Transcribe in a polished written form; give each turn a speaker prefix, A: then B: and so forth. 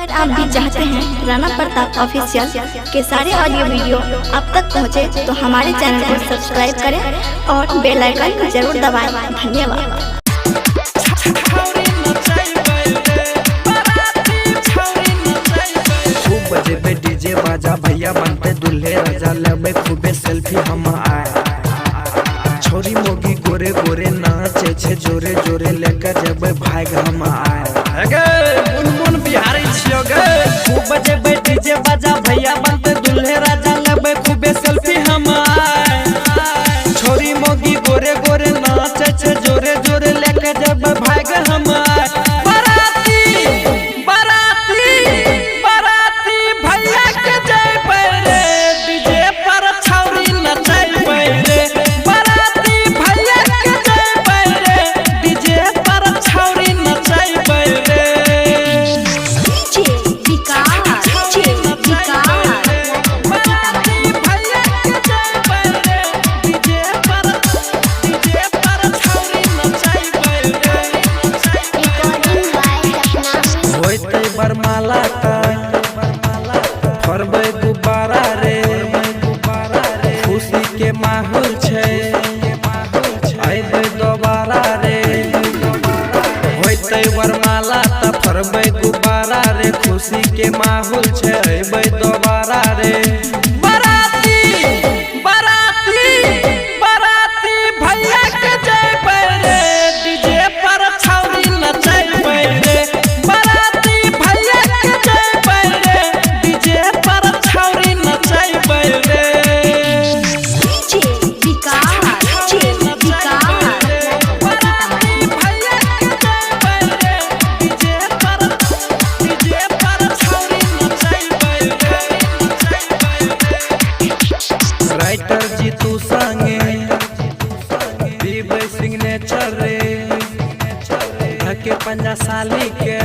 A: अगर आप भी चाहते हैं राणा प्रताप ऑफिशियल के सारे ऑडियो वीडियो आप तक पहुंचे, तो हमारे चैनल को सब्सक्राइब करें और बेल आइकन जरूर दबाएं। धन्यवाद।
B: बजे डीजे बाजा भैया बनते दूल्हे राजा लबे खूबे सेल्फी हम आए। छोरी मोगी गोरे गोरे नाचे छे जोरे जोरे लेकर जब भाग हम आए। मुनमुन बिहारी छियो गे। खूब बजे डीजे बाजा भैया बनते दूल्हे राजा लबे खूबे सेल्फी हम आए। छोरी मोगी गोरे गोरे नाचे छे जोरे जोरे लेकर जब भाग हम आए। बरमाला का फरबे गुब्बारा रे, खुशी के माहौल छे आइबे दोबारा रे। होइते बरमाला त फरबे गुब्बारा रे, खुशी के माहौल छे आइबे दोबारा रे। राइटर जी तू संगे सिग्नेचर रे, ढके 5 साली के